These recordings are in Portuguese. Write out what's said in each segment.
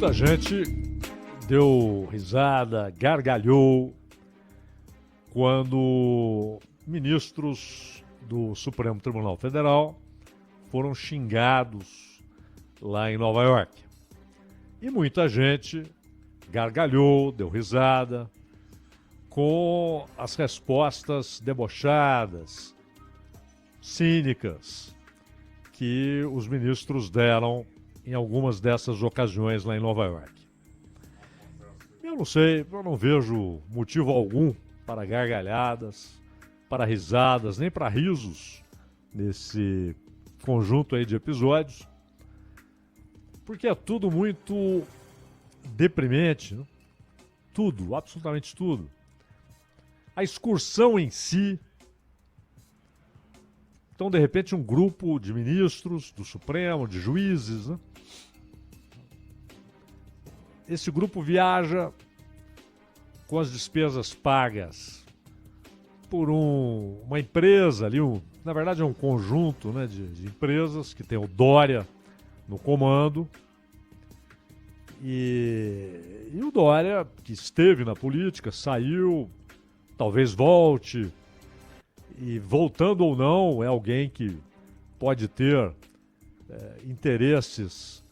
Muita gente deu risada, gargalhou quando ministros do Supremo Tribunal Federal foram xingados lá em Nova York. E muita gente gargalhou, deu risada com as respostas debochadas, cínicas, que os ministros deram em algumas dessas ocasiões lá em Nova York. Eu não sei, eu não vejo motivo algum para gargalhadas, para risadas, nem para risos nesse conjunto aí de episódios, porque é tudo muito deprimente, né? Tudo, absolutamente tudo. A excursão em si. Então, de repente, um grupo de ministros do Supremo, de juízes, né? Esse grupo viaja com as despesas pagas por uma empresa ali, na verdade é um conjunto, né, de empresas que tem o Dória no comando. E o Dória, que esteve na política, saiu, talvez volte, e voltando ou não, é alguém que pode ter interesses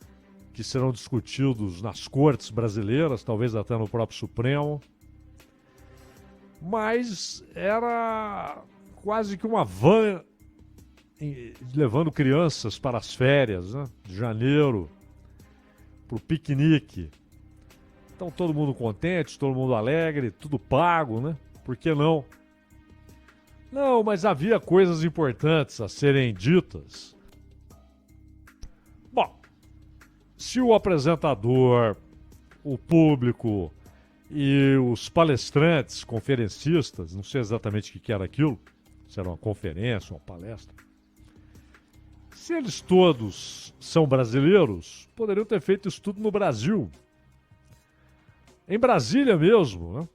que serão discutidos nas cortes brasileiras, talvez até no próprio Supremo. Mas era quase que uma van levando crianças para as férias, né, de janeiro, para o piquenique. Então todo mundo contente, todo mundo alegre, tudo pago, né? Por que não? Não, mas havia coisas importantes a serem ditas. Bom, se o apresentador, o público e os palestrantes, conferencistas, não sei exatamente o que era aquilo, se era uma conferência, uma palestra, se eles todos são brasileiros, poderiam ter feito isso tudo no Brasil. Em Brasília mesmo, né?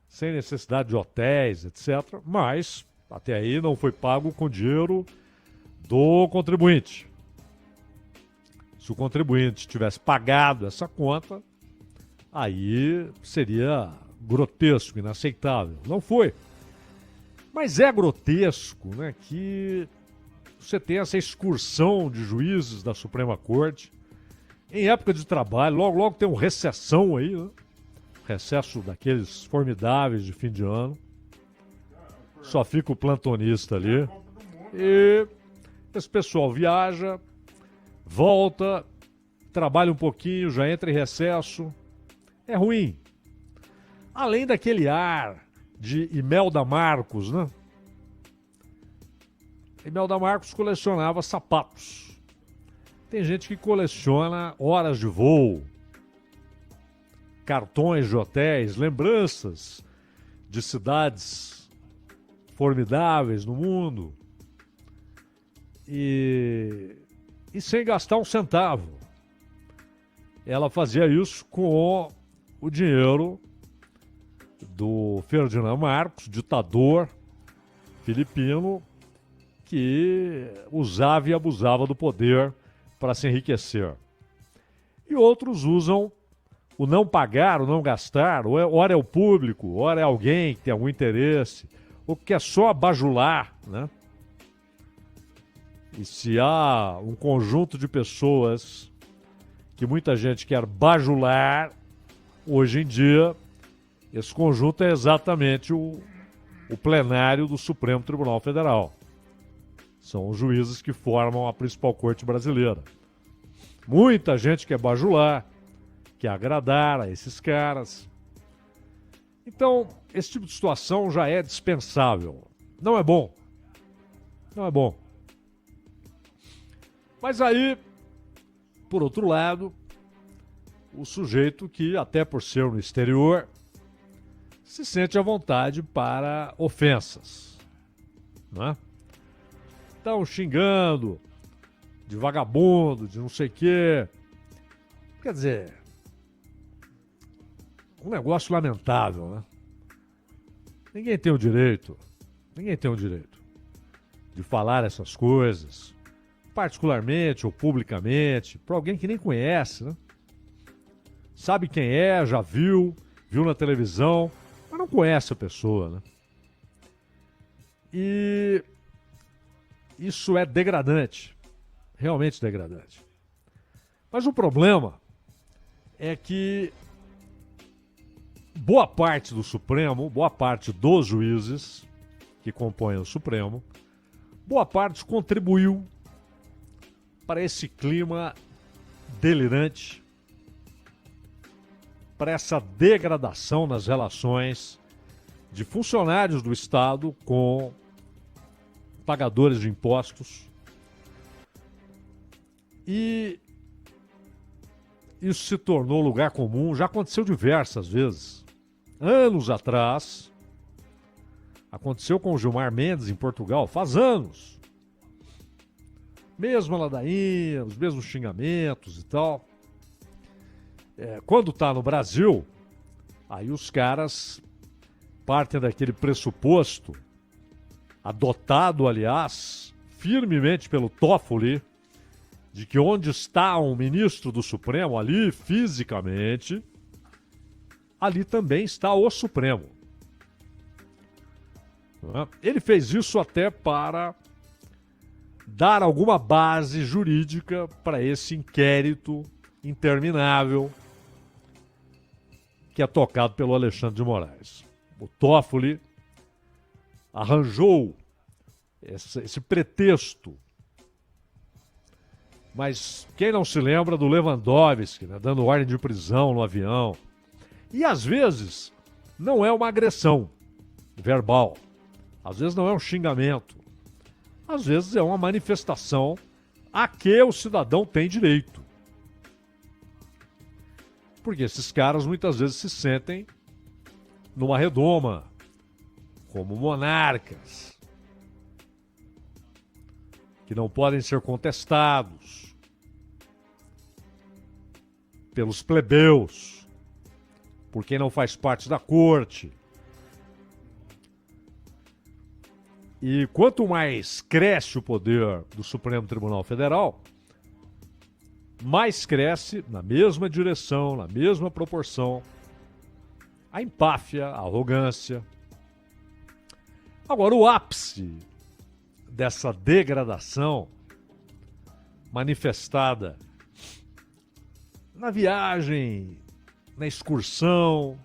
Sem necessidade de hotéis, etc. Mas, até aí, não foi pago com dinheiro do contribuinte. Se o contribuinte tivesse pagado essa conta, aí seria grotesco, inaceitável. Não foi. Mas é grotesco, né, que você tem essa excursão de juízes da Suprema Corte em época de trabalho, logo tem uma recessão aí, né? Recesso daqueles formidáveis de fim de ano. Só fica o plantonista ali. E esse pessoal viaja, volta, trabalha um pouquinho, já entra em recesso. É ruim. Além daquele ar de Imelda Marcos, né? Imelda Marcos colecionava sapatos. Tem gente que coleciona horas de voo, cartões de hotéis, lembranças de cidades formidáveis no mundo e sem gastar um centavo. Ela fazia isso com o dinheiro do Ferdinand Marcos, ditador filipino, que usava e abusava do poder para se enriquecer. E outros usam o não pagar, o não gastar, ora é o público, ora é alguém que tem algum interesse, ou que quer só bajular, né? E se há um conjunto de pessoas que muita gente quer bajular, hoje em dia, esse conjunto é exatamente o plenário do Supremo Tribunal Federal. São os juízes que formam a principal corte brasileira. Muita gente quer bajular, quer agradar a esses caras. Então, esse tipo de situação já é dispensável. Não é bom. Não é bom. Mas aí, por outro lado, o sujeito que, até por ser no exterior, se sente à vontade para ofensas, não é? Estão xingando de vagabundo, de não sei o quê. Quer dizer, um negócio lamentável, né? Ninguém tem o direito de falar essas coisas, particularmente ou publicamente, para alguém que nem conhece, né? sabe quem é, já viu na televisão, mas não conhece a pessoa, né? E isso é degradante, realmente degradante. Mas o problema é que boa parte do Supremo, boa parte dos juízes que compõem o Supremo, boa parte contribuiu para esse clima delirante, para essa degradação nas relações de funcionários do Estado com pagadores de impostos. E isso se tornou lugar comum, já aconteceu diversas vezes. Anos atrás, aconteceu com o Gilmar Mendes em Portugal, faz anos. Mesma ladainha, os mesmos xingamentos e tal. Quando está no Brasil, aí os caras partem daquele pressuposto, adotado, aliás, firmemente pelo Toffoli, de que onde está um ministro do Supremo, ali fisicamente, ali também está o Supremo. Ele fez isso até para dar alguma base jurídica para esse inquérito interminável que é tocado pelo Alexandre de Moraes. O Toffoli arranjou esse pretexto. Mas quem não se lembra do Lewandowski, né, dando ordem de prisão no avião? E às vezes não é uma agressão verbal, às vezes não é um xingamento, às vezes é uma manifestação a que o cidadão tem direito. Porque esses caras muitas vezes se sentem numa redoma, como monarcas, que não podem ser contestados pelos plebeus, por quem não faz parte da corte. E quanto mais cresce o poder do Supremo Tribunal Federal, mais cresce, na mesma direção, na mesma proporção, a empáfia, a arrogância. Agora, o ápice dessa degradação manifestada na viagem, na excursão,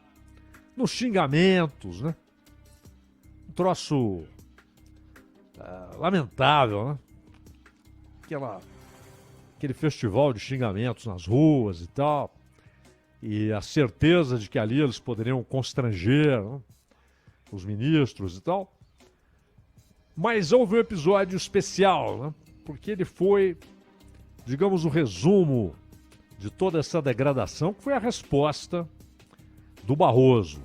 nos xingamentos, né? Um troço lamentável, né? Aquele festival de xingamentos nas ruas e tal, e a certeza de que ali eles poderiam constranger, né, os ministros e tal. Mas houve um episódio especial, né? Porque ele foi, digamos, o resumo de toda essa degradação, que foi a resposta do Barroso.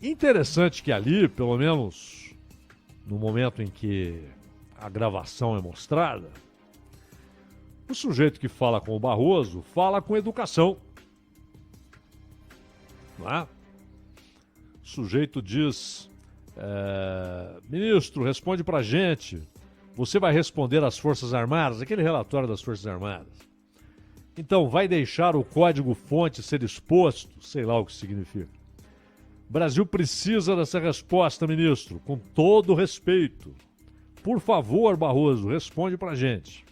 Interessante que ali, pelo menos no momento em que a gravação é mostrada, o sujeito que fala com o Barroso fala com educação. Não é? O sujeito diz: ministro, responde pra gente. Você vai responder às Forças Armadas, aquele relatório das Forças Armadas. Então, vai deixar o código-fonte ser exposto? Sei lá o que significa. O Brasil precisa dessa resposta, ministro, com todo respeito. Por favor, Barroso, responde pra gente.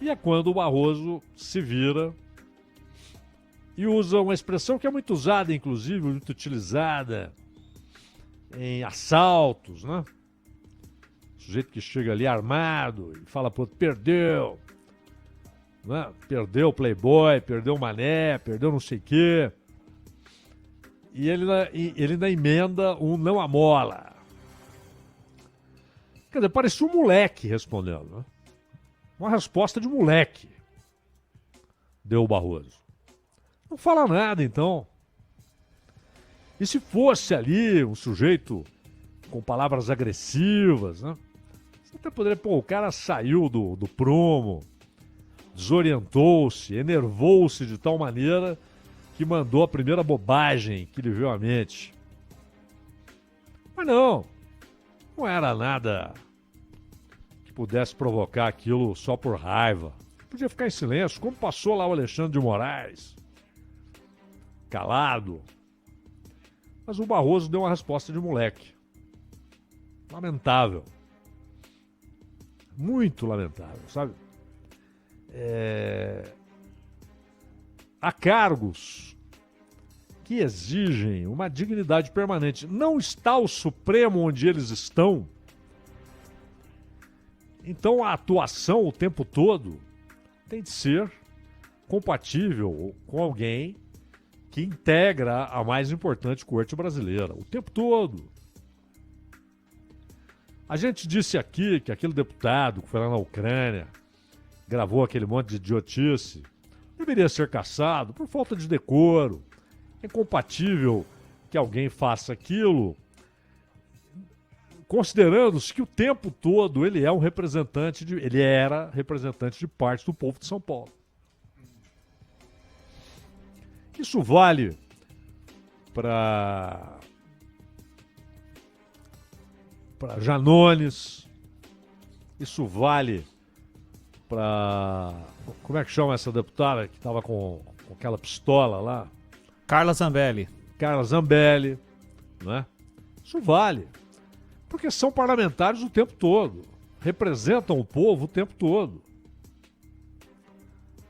E é quando o Barroso se vira e usa uma expressão que é muito usada, inclusive, muito utilizada em assaltos, né? O sujeito que chega ali armado e fala pro outro: perdeu, né? Perdeu o Playboy, perdeu o Mané, perdeu não sei o quê. E ele ainda emenda um não amola. Quer dizer, parecia um moleque respondendo, né? Uma resposta de moleque, deu o Barroso. Não fala nada, então. E se fosse ali um sujeito com palavras agressivas, né? Você até poderia, o cara saiu do prumo, desorientou-se, enervou-se de tal maneira que mandou a primeira bobagem que lhe veio à mente. Mas não era nada que pudesse provocar aquilo só por raiva. Podia ficar em silêncio, como passou lá o Alexandre de Moraes, calado. Mas o Barroso deu uma resposta de moleque. Lamentável. Muito lamentável, sabe? Há cargos que exigem uma dignidade permanente. Não está o Supremo onde eles estão. Então a atuação o tempo todo tem de ser compatível com alguém que integra a mais importante corte brasileira. O tempo todo. A gente disse aqui que aquele deputado que foi lá na Ucrânia, gravou aquele monte de idiotice, deveria ser cassado por falta de decoro. É incompatível que alguém faça aquilo, considerando-se que o tempo todo ele é um representante ele era representante de parte do povo de São Paulo. Isso vale para Janones, isso vale para... Como é que chama essa deputada que estava com aquela pistola lá? Carla Zambelli. Carla Zambelli, né? Isso vale. Porque são parlamentares o tempo todo. Representam o povo o tempo todo.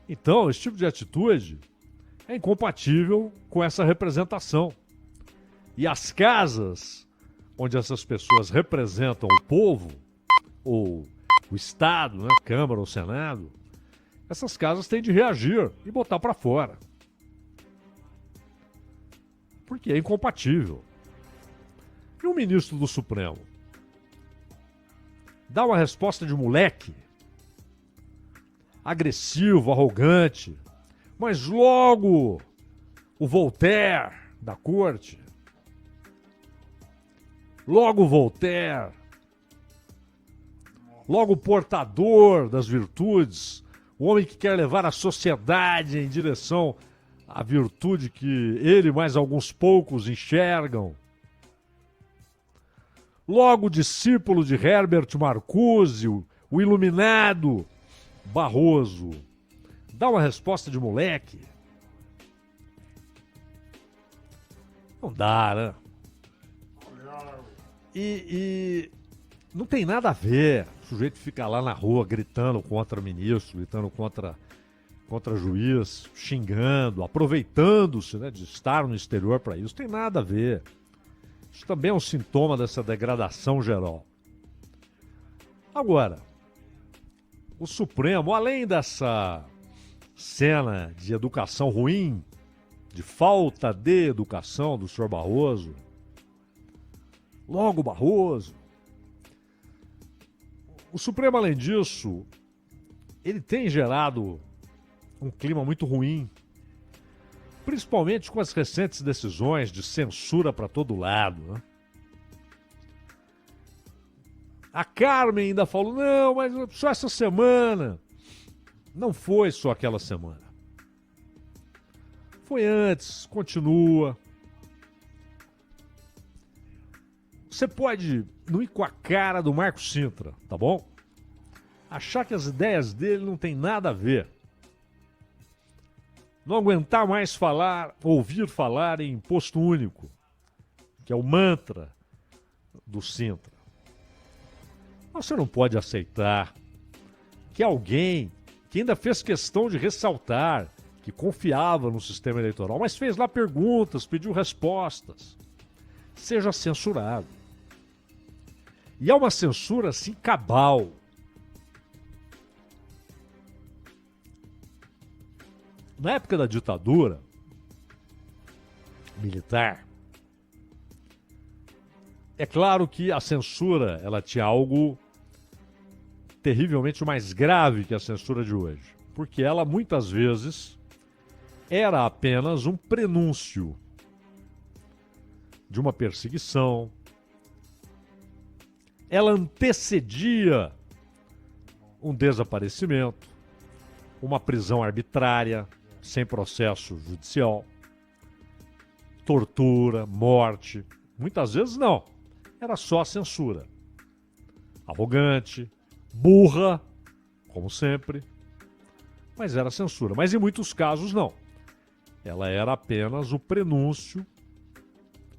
Então, esse tipo de atitude é incompatível com essa representação. E as casas onde essas pessoas representam o povo, ou o Estado, né, Câmara ou Senado, essas casas têm de reagir e botar para fora. Porque é incompatível. E o ministro do Supremo dá uma resposta de moleque, agressivo, arrogante, mas logo o Voltaire da corte, logo o Voltaire, logo o portador das virtudes, o homem que quer levar a sociedade em direção à virtude que ele e mais alguns poucos enxergam. Logo o discípulo de Herbert Marcuse, o iluminado Barroso, dá uma resposta de moleque. Não dá, né? E não tem nada a ver. O sujeito fica lá na rua gritando contra ministro, gritando contra juiz, xingando, aproveitando-se, né, de estar no exterior para isso. Tem nada a ver. Isso também é um sintoma dessa degradação geral. Agora, o Supremo, além dessa cena de educação ruim, de falta de educação do senhor Barroso, logo Barroso, o Supremo, além disso, ele tem gerado um clima muito ruim, principalmente com as recentes decisões de censura para todo lado, né? A Carmen ainda falou, não, mas só essa semana. Não foi só aquela semana. Foi antes, continua. Você pode não ir com a cara do Marco Sintra, tá bom? Achar que as ideias dele não tem nada a ver. Não aguentar mais ouvir falar em imposto único, que é o mantra do Sintra. Mas você não pode aceitar que alguém que ainda fez questão de ressaltar que confiava no sistema eleitoral, mas fez lá perguntas, pediu respostas, seja censurado. E é uma censura assim cabal. Na época da ditadura militar, é claro que a censura ela tinha algo terrivelmente mais grave que a censura de hoje, porque ela muitas vezes era apenas um prenúncio de uma perseguição. Ela antecedia um desaparecimento, uma prisão arbitrária, sem processo judicial, tortura, morte. Muitas vezes não, era só censura. Arrogante, burra, como sempre. mas era censura. Mas em muitos casos não. Ela era apenas o prenúncio,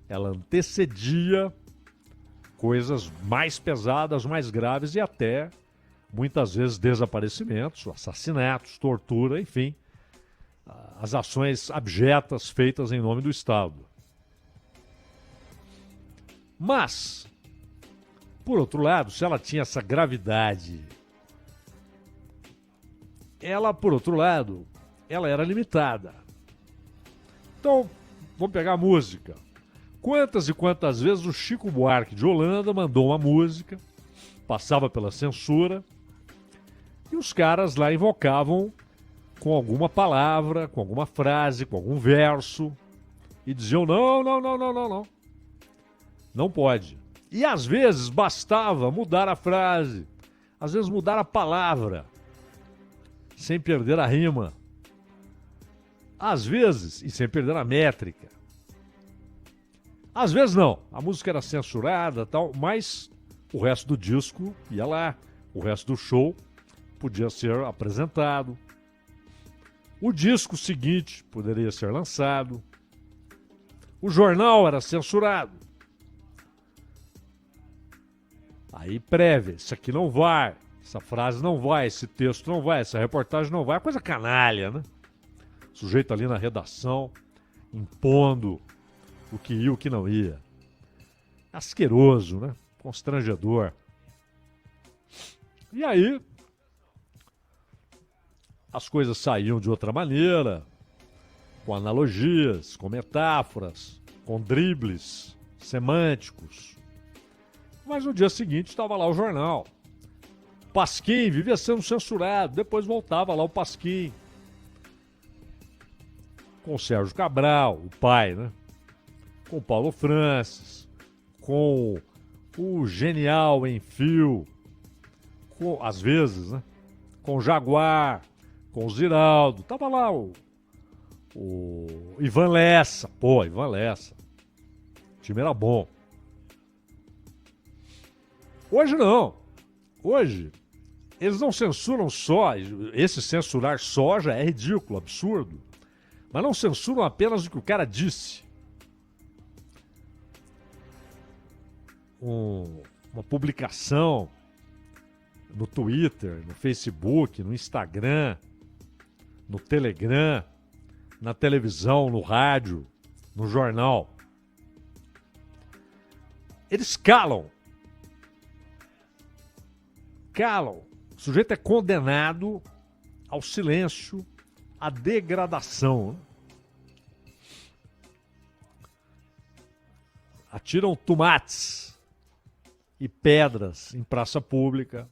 ela antecedia coisas mais pesadas, mais graves e até, muitas vezes, desaparecimentos, assassinatos, tortura, enfim, as ações abjetas feitas em nome do Estado. Mas, por outro lado, se ela tinha essa gravidade, ela, por outro lado, ela era limitada. Então, vamos pegar a música. Quantas e quantas vezes o Chico Buarque de Holanda mandou uma música, passava pela censura, e os caras lá invocavam com alguma palavra, com alguma frase, com algum verso, e diziam: não, não, não, não, não, não. Não pode. E às vezes bastava mudar a frase, às vezes mudar a palavra, sem perder a rima. Às vezes, e sem perder a métrica. Às vezes não, a música era censurada, tal, mas o resto do disco ia lá, o resto do show podia ser apresentado. O disco seguinte poderia ser lançado. O jornal era censurado. Aí prévia, isso aqui não vai, essa frase não vai, esse texto não vai, essa reportagem não vai. Coisa canalha, né? O sujeito ali na redação, impondo o que ia e o que não ia. Asqueroso, né? Constrangedor. E aí, as coisas saíam de outra maneira, com analogias, com metáforas, com dribles semânticos. Mas no dia seguinte estava lá o jornal. Pasquim vivia sendo censurado, depois voltava lá o Pasquim. Com o Sérgio Cabral, o pai, né? Com o Paulo Francis, com o genial Enfio, às vezes, né? Com o Jaguar, com o Ziraldo. Tava lá o Ivan Lessa. Pô, Ivan Lessa. O time era bom. Hoje não. Hoje, eles não censuram só. Esse censurar só já é ridículo, absurdo. Mas não censuram apenas o que o cara disse. Uma publicação no Twitter, no Facebook, no Instagram, no Telegram, na televisão, no rádio, no jornal. Eles calam. Calam. O sujeito é condenado ao silêncio, à degradação. Atiram tomates e pedras em praça pública.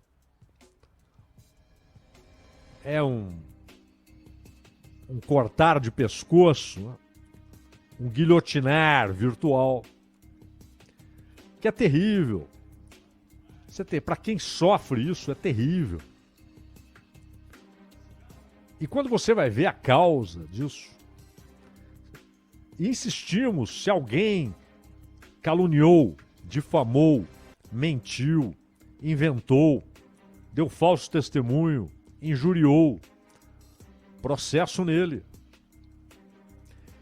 É um cortar de pescoço, né? Um guilhotinar virtual, que é terrível. Para quem sofre isso, é terrível. E quando você vai ver a causa disso, insistimos, se alguém caluniou, difamou, mentiu, inventou, deu falso testemunho, injuriou, processo nele.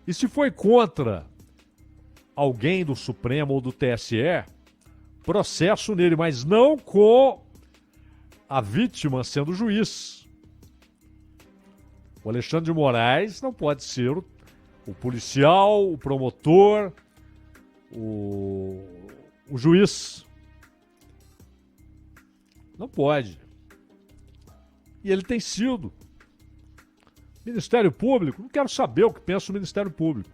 E se foi contra alguém do Supremo ou do TSE, processo nele, mas não com a vítima sendo juiz. O Alexandre de Moraes não pode ser o policial, o promotor, o juiz. Não pode. E ele tem sido. Ministério Público, não quero saber o que pensa o Ministério Público.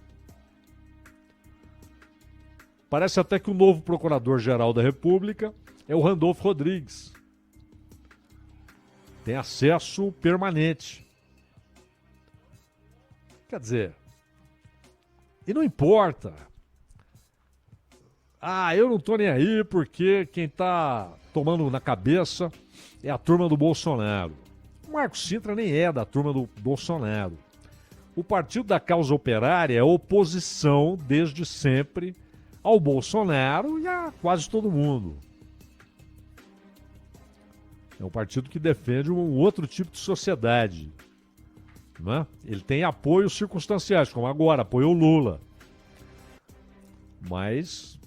Parece até que o novo Procurador-Geral da República é o Randolfo Rodrigues. Tem acesso permanente. Quer dizer, e não importa. Eu não tô nem aí porque quem tá tomando na cabeça é a turma do Bolsonaro. O Marco Sintra nem é da turma do Bolsonaro. O Partido da Causa Operária é oposição desde sempre ao Bolsonaro e a quase todo mundo. É um partido que defende um outro tipo de sociedade. né? Ele tem apoios circunstanciais, como agora, apoiou o Lula. Mas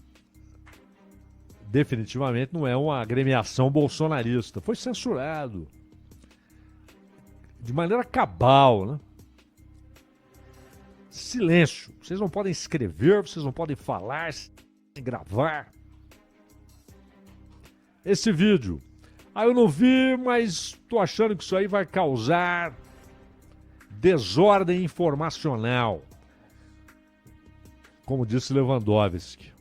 definitivamente não é uma agremiação bolsonarista. Foi censurado. De maneira cabal, né? Silêncio. Vocês não podem escrever, vocês não podem falar, gravar. Esse vídeo. Eu não vi, mas tô achando que isso aí vai causar desordem informacional. Como disse Lewandowski.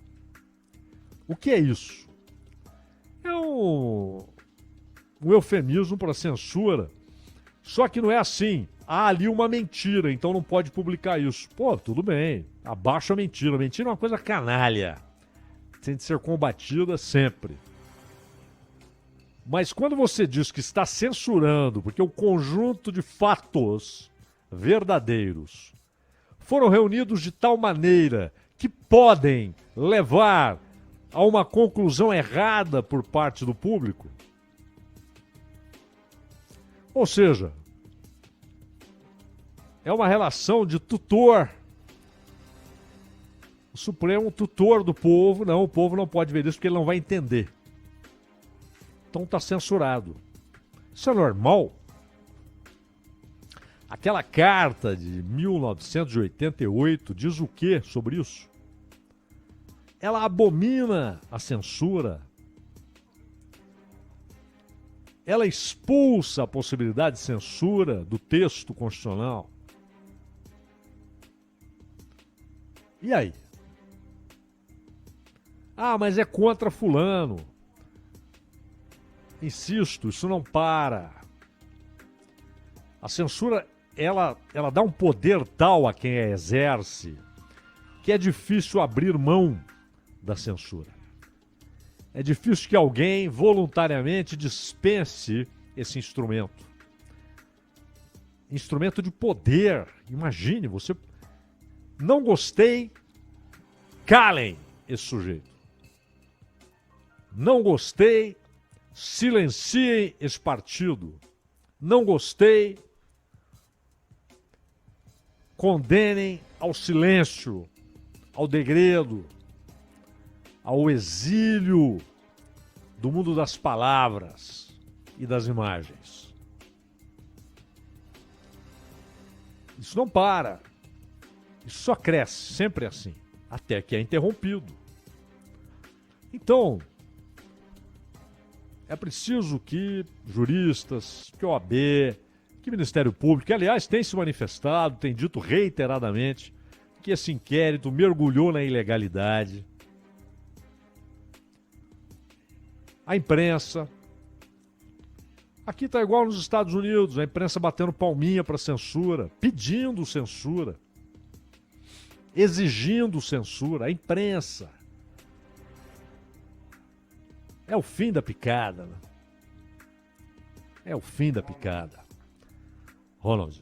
O que é isso? É um eufemismo para censura. Só que não é assim. Há ali uma mentira, então não pode publicar isso. Pô, tudo bem. Abaixa a mentira. A mentira é uma coisa canalha. Tem de ser combatida sempre. Mas quando você diz que está censurando, porque o conjunto de fatos verdadeiros foram reunidos de tal maneira que podem levar a uma conclusão errada por parte do público. Ou seja, é uma relação de tutor. O Supremo, tutor do povo. Não, o povo não pode ver isso porque ele não vai entender. Então está censurado. Isso é normal? Aquela carta de 1988 diz o que sobre isso? Ela abomina a censura. Ela expulsa a possibilidade de censura do texto constitucional. E aí? Mas é contra fulano. Insisto, isso não para. A censura, ela dá um poder tal a quem a exerce que é difícil abrir mão da censura. É difícil que alguém voluntariamente dispense esse instrumento. Instrumento de poder. Imagine, você... Não gostei, calem esse sujeito. Não gostei, silenciem esse partido. Não gostei, condenem ao silêncio, ao degredo, ao exílio do mundo das palavras e das imagens. Isso não para. Isso só cresce, sempre assim, até que é interrompido. Então, é preciso que juristas, que OAB, que Ministério Público, que aliás tem se manifestado, tem dito reiteradamente que esse inquérito mergulhou na ilegalidade. A imprensa. Aqui está igual nos Estados Unidos, a imprensa batendo palminha para censura, pedindo censura, exigindo censura, a imprensa. É o fim da picada, né? É o fim da picada. Ronald.